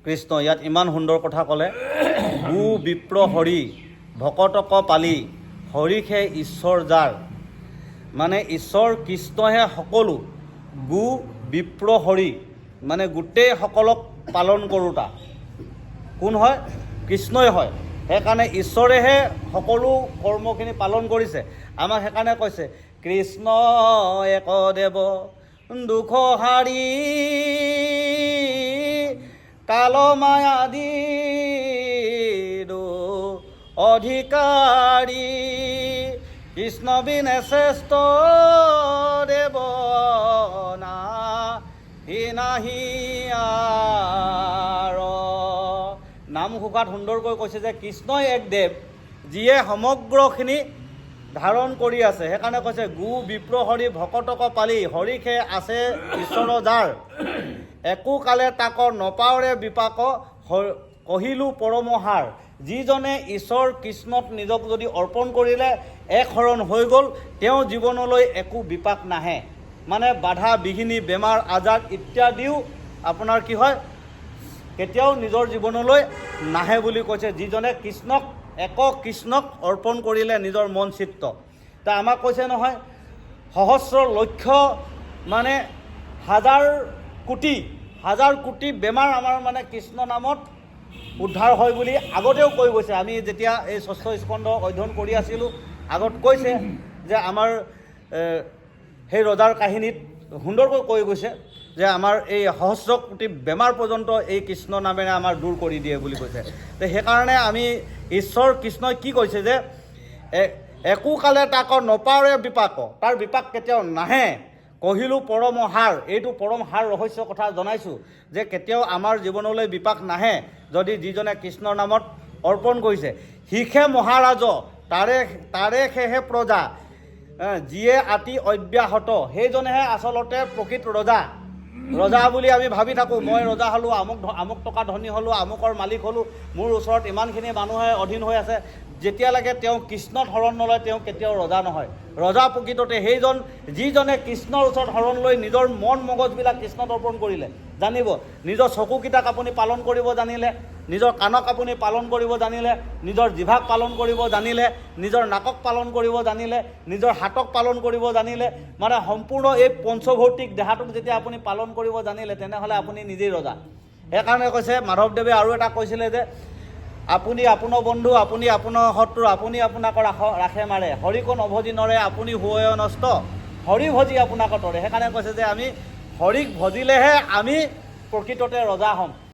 কৃষ্ণ ইয়াত ইমান সুন্দৰ কথা ক'লে। গু বিপ্ৰ হৰি ভকতক পালি হৰিষে ঈশ্বৰ যাৰ, মানে ঈশ্বৰ কৃষ্ণহে সকলো, গু বিপ্ৰ হৰি মানে গোটেই সকলক পালন কৰোঁতা কোন হয়? কৃষ্ণই হয়। সেইকাৰণে ঈশ্বৰেহে সকলো কৰ্মখিনি পালন কৰিছে। আমাক সেইকাৰণে কৈছে কৃষ্ণ একদেৱ দুখ হাৰি কাল মায়াদি অধিকাৰী, কৃষ্ণ বিনে শ্ৰেষ্ঠ দেৱ নাহি আৰ। নামঘোষাত সুন্দৰকৈ কৈছে যে কৃষ্ণই এক দেৱ যিয়ে সমগ্ৰখিনি ধাৰণ কৰি আছে। সেইকাৰণে কৈছে গু বিপ্ৰ হৰি ভকতক পালি হৰিষে আছে ঈশ্বৰ যাৰ, একো কালে তাক নপাৱৰে বিপাক কহিলো পৰমহাৰ। যিজনে ঈশ্বৰ কৃষ্ণত নিজক যদি অৰ্পণ কৰিলে এক শৰণ হৈ গ'ল, তেওঁ জীৱনলৈ একো বিপাক নাহে, মানে বাধা বিঘিনি বেমাৰ আজাৰ ইত্যাদিও আপোনাৰ কি হয় কেতিয়াও নিজৰ জীৱনলৈ নাহে বুলি কৈছে। যিজনে কৃষ্ণক অৰ্পণ কৰিলে নিজৰ মন চিত্ত। তা আমাক কৈছে নহয় সহস্ৰ লক্ষ মানে হাজাৰ কোটি বেমাৰ আমাৰ মানে কৃষ্ণ নামত উদ্ধাৰ হয় বুলি আগতেও কৈ গৈছে। আমি যেতিয়া এই ষষ্ঠ স্কন্ধ অধ্যয়ন কৰি আছিলোঁ আগত কৈছে যে আমাৰ সেই ৰজাৰ কাহিনীত সুন্দৰকৈ কৈ গৈছে যে আমাৰ এই সহস্ৰ কোটি বেমাৰ পৰ্যন্ত এই কৃষ্ণ নামেৰে আমাৰ দূৰ কৰি দিয়ে বুলি কৈছে। তো সেইকাৰণে আমি ঈশ্বৰ কৃষ্ণই কি কৈছে যে একো কালে তাক নপাৱৰে বিপাক, তাৰ বিপাক কেতিয়াও নাহে। কহিলোঁ পৰম হাৰ, এইটো পৰম হাৰ ৰহস্য কথা জনাইছোঁ যে কেতিয়াও আমাৰ জীৱনলৈ বিপাক নাহে যদি যিজনে কৃষ্ণৰ নামত অৰ্পণ কৰিছে। শিখে মহাৰাজ তাৰে সেহে প্ৰজা, যিয়ে আতি অব্যাহত, সেইজনেহে আচলতে প্ৰকৃত ৰজা বুলি আমি ভাবি থাকোঁ। মই ৰজা হ'লোঁ, আমুক টকা ধনী হ'লোঁ, আমুকৰ মালিক হ'লোঁ, মোৰ ওচৰত ইমানখিনি মানুহে অধীন হৈ আছে। যেতিয়ালৈকে তেওঁ কৃষ্ণত শৰণ নলয় তেওঁ কেতিয়াও ৰজা নহয়। ৰজা প্ৰকৃততে সেইজন যিজনে কৃষ্ণৰ ওচৰত শৰণ লৈ নিজৰ মন মগজবিলাক কৃষ্ণত অৰ্পণ কৰিলে। জানিব নিজৰ চকুকেইটাক আপুনি পালন কৰিব জানিলে, নিজৰ কাণক আপুনি পালন কৰিব জানিলে, নিজৰ জিভাক পালন কৰিব জানিলে, নিজৰ নাকক পালন কৰিব জানিলে, নিজৰ হাতক পালন কৰিব জানিলে, মানে সম্পূৰ্ণ এই পঞ্চভৌতিক দেহাটোক যেতিয়া আপুনি পালন কৰিব জানিলে তেনেহ'লে আপুনি নিজেই ৰজা। সেইকাৰণে কৈছে মাধৱদেৱে আৰু এটা কৈছিলে যে আপুনি আপোনাৰ বন্ধু, আপুনি আপোনাৰ শত্ৰু, আপুনি আপোনাক ৰাখে মাৰে, হৰিক নভজি নৰে আপুনি হৈ নষ্ট, হৰি ভজি আপোনাক তৰে। সেইকাৰণে কৈছে যে আমি হৰিক ভজিলেহে আমি প্ৰকৃততে ৰজা হ'ম।